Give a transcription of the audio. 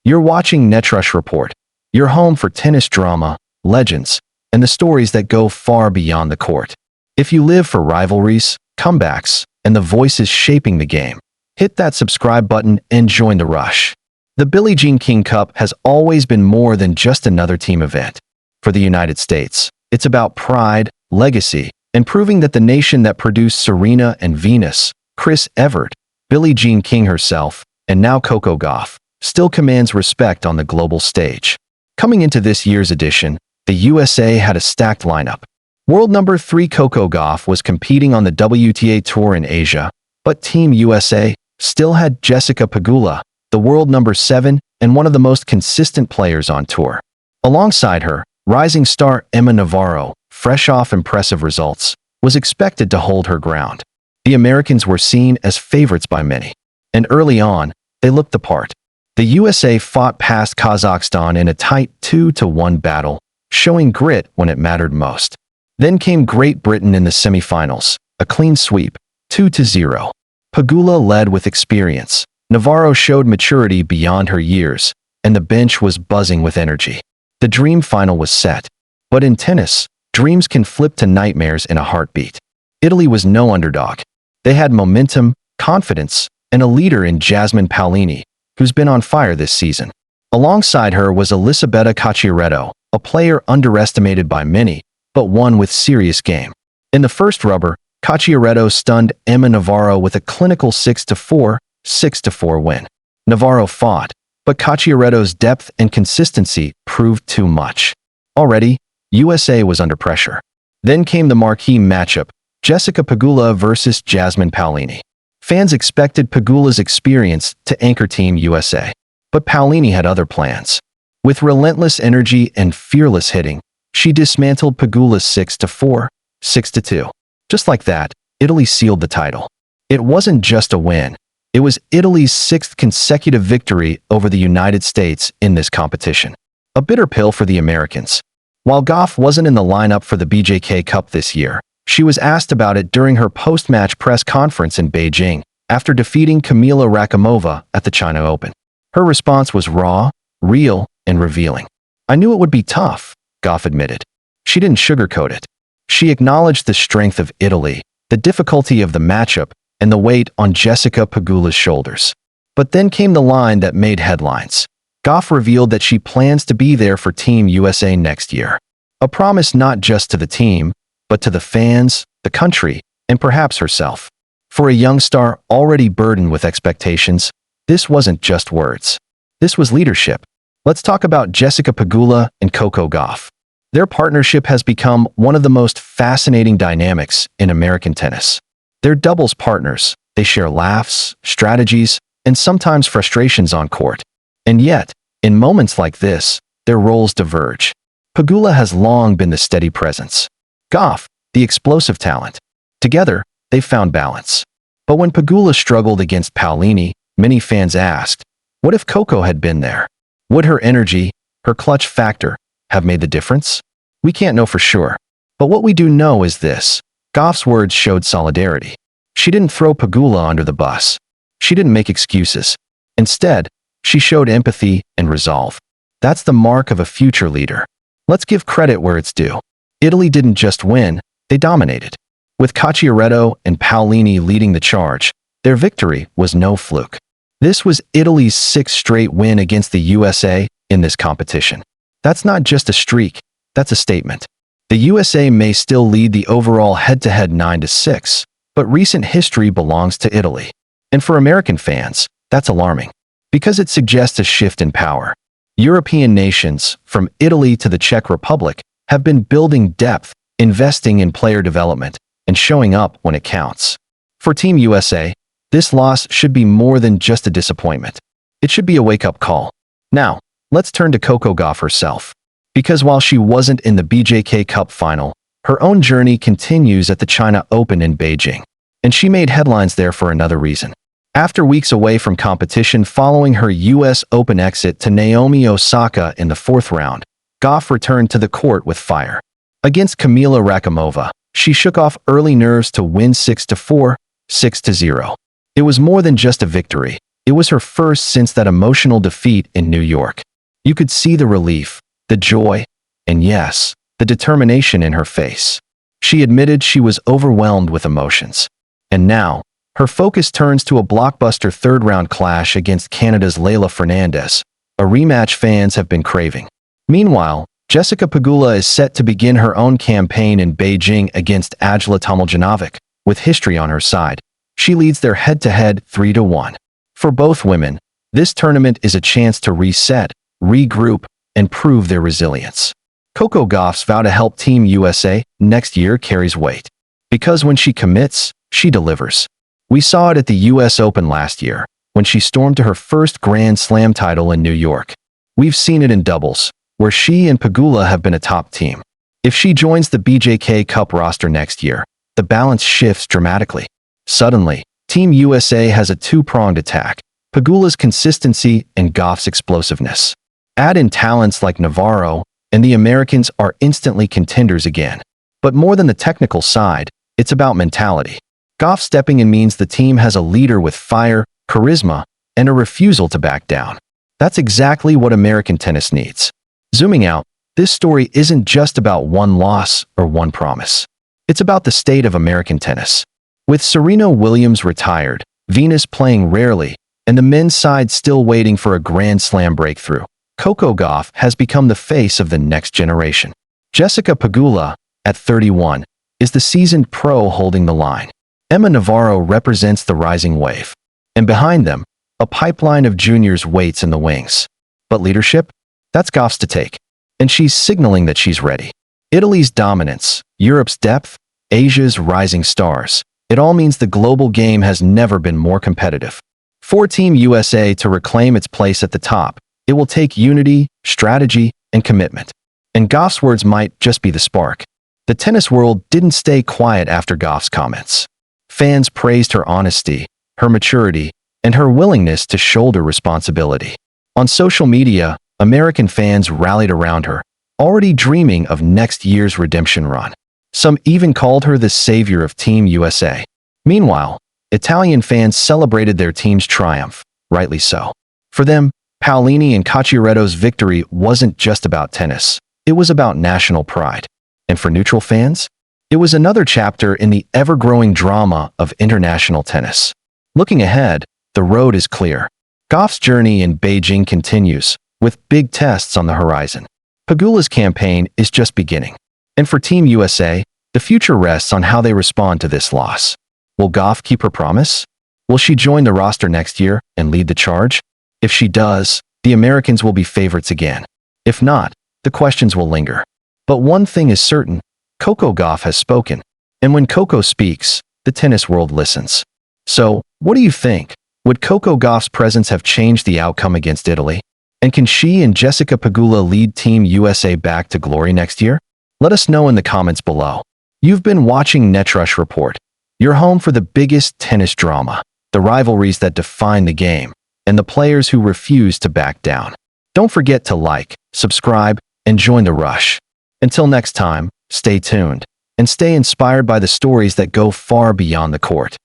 You're watching Netrush Report, your home for tennis drama, legends, and the stories that go far beyond the court. If you live for rivalries, comebacks, and the voices shaping the game, hit that subscribe button and join the rush. The Billie Jean King Cup has always been more than just another team event. For the United States, it's about pride, legacy, and proving that the nation that produced Serena and Venus, Chris Evert, Billie Jean King herself, and now Coco Gauff, still commands respect on the global stage. Coming into this year's edition, the USA had a stacked lineup. World number 3 Coco Gauff was competing on the WTA Tour in Asia, but Team USA still had Jessica Pegula, the world number 7 and one of the most consistent players on tour. Alongside her, rising star Emma Navarro, fresh off impressive results, was expected to hold her ground. The Americans were seen as favorites by many, and early on, they looked the part. The USA fought past Kazakhstan in a tight 2-1 battle, showing grit when it mattered most. Then came Great Britain in the semifinals, a clean sweep, 2-0. Pegula led with experience. Navarro showed maturity beyond her years, and the bench was buzzing with energy. The dream final was set. But in tennis, dreams can flip to nightmares in a heartbeat. Italy was no underdog. They had momentum, confidence, and a leader in Jasmine Paolini, who's been on fire this season. Alongside her was Elisabetta Cacciaretto, a player underestimated by many, but one with serious game. In the first rubber, Cacciaretto stunned Emma Navarro with a clinical 6-4, 6-4 win. Navarro fought, but Cacciaretto's depth and consistency proved too much. Already, USA was under pressure. Then came the marquee matchup, Jessica Pegula versus Jasmine Paolini. Fans expected Pegula's experience to anchor Team USA, but Paolini had other plans. With relentless energy and fearless hitting, she dismantled Pegula's 6-4, 6-2. Just like that, Italy sealed the title. It wasn't just a win. It was Italy's 6th consecutive victory over the United States in this competition. A bitter pill for the Americans. While Gauff wasn't in the lineup for the BJK Cup this year, she was asked about it during her post-match press conference in Beijing after defeating Kamila Rakimova at the China Open. Her response was raw, real, and revealing. "I knew it would be tough," Gauff admitted. She didn't sugarcoat it. She acknowledged the strength of Italy, the difficulty of the matchup, and the weight on Jessica Pegula's shoulders. But then came the line that made headlines. Gauff revealed that she plans to be there for Team USA next year. A promise not just to the team, but to the fans, the country, and perhaps herself. For a young star already burdened with expectations, this wasn't just words. This was leadership. Let's talk about Jessica Pegula and Coco Gauff. Their partnership has become one of the most fascinating dynamics in American tennis. They're doubles partners. They share laughs, strategies, and sometimes frustrations on court. And yet, in moments like this, their roles diverge. Pegula has long been the steady presence. Gauff, the explosive talent. Together, they found balance. But when Pegula struggled against Paolini, many fans asked, what if Coco had been there? Would her energy, her clutch factor, have made the difference? We can't know for sure. But what we do know is this. Gauff's words showed solidarity. She didn't throw Pegula under the bus. She didn't make excuses. Instead, she showed empathy and resolve. That's the mark of a future leader. Let's give credit where it's due. Italy didn't just win, they dominated. With Cacciaretto and Paolini leading the charge, their victory was no fluke. This was Italy's 6th straight win against the USA in this competition. That's not just a streak, that's a statement. The USA may still lead the overall head-to-head 9-6, but recent history belongs to Italy. And for American fans, that's alarming, because it suggests a shift in power. European nations, from Italy to the Czech Republic, have been building depth, investing in player development, and showing up when it counts. For Team USA, this loss should be more than just a disappointment. It should be a wake-up call. Now, let's turn to Coco Gauff herself. Because while she wasn't in the BJK Cup final, her own journey continues at the China Open in Beijing. And she made headlines there for another reason. After weeks away from competition following her US Open exit to Naomi Osaka in the 4th round, Gauff returned to the court with fire. Against Kamila Rakimova, she shook off early nerves to win 6-4, 6-0. It was more than just a victory. It was her first since that emotional defeat in New York. You could see the relief, the joy, and yes, the determination in her face. She admitted she was overwhelmed with emotions. And now, her focus turns to a blockbuster third-round clash against Canada's Leylah Fernandez, a rematch fans have been craving. Meanwhile, Jessica Pegula is set to begin her own campaign in Beijing against Ajla Tomljanovic, with history on her side. She leads their head-to-head 3-1. For both women, this tournament is a chance to reset, regroup, and prove their resilience. Coco Gauff's vow to help Team USA next year carries weight. Because when she commits, she delivers. We saw it at the US Open last year, when she stormed to her first Grand Slam title in New York. We've seen it in doubles, where she and Pegula have been a top team. If she joins the BJK Cup roster next year, the balance shifts dramatically. Suddenly, Team USA has a two-pronged attack: Pegula's consistency and Gauff's explosiveness. Add in talents like Navarro, and the Americans are instantly contenders again. But more than the technical side, it's about mentality. Gauff stepping in means the team has a leader with fire, charisma, and a refusal to back down. That's exactly what American tennis needs. Zooming out, this story isn't just about one loss or one promise. It's about the state of American tennis. With Serena Williams retired, Venus playing rarely, and the men's side still waiting for a Grand Slam breakthrough, Coco Gauff has become the face of the next generation. Jessica Pegula, at 31, is the seasoned pro holding the line. Emma Navarro represents the rising wave. And behind them, a pipeline of juniors waits in the wings. But leadership? That's Gauff's to take. And she's signaling that she's ready. Italy's dominance, Europe's depth, Asia's rising stars. It all means the global game has never been more competitive. For Team USA to reclaim its place at the top, it will take unity, strategy, and commitment. And Gauff's words might just be the spark. The tennis world didn't stay quiet after Gauff's comments. Fans praised her honesty, her maturity, and her willingness to shoulder responsibility. On social media, American fans rallied around her, already dreaming of next year's redemption run. Some even called her the savior of Team USA. Meanwhile, Italian fans celebrated their team's triumph, rightly so. For them, Paolini and Cacciaretto's victory wasn't just about tennis, it was about national pride. And for neutral fans, it was another chapter in the ever-growing drama of international tennis. Looking ahead, the road is clear. Gauff's journey in Beijing continues, with big tests on the horizon. Pegula's campaign is just beginning. And for Team USA, the future rests on how they respond to this loss. Will Gauff keep her promise? Will she join the roster next year and lead the charge? If she does, the Americans will be favorites again. If not, the questions will linger. But one thing is certain: Coco Gauff has spoken. And when Coco speaks, the tennis world listens. So, what do you think? Would Coco Gauff's presence have changed the outcome against Italy? And can she and Jessica Pegula lead Team USA back to glory next year? Let us know in the comments below. You've been watching NetRush Report, your home for the biggest tennis drama, the rivalries that define the game, and the players who refuse to back down. Don't forget to like, subscribe, and join the rush. Until next time, stay tuned, and stay inspired by the stories that go far beyond the court.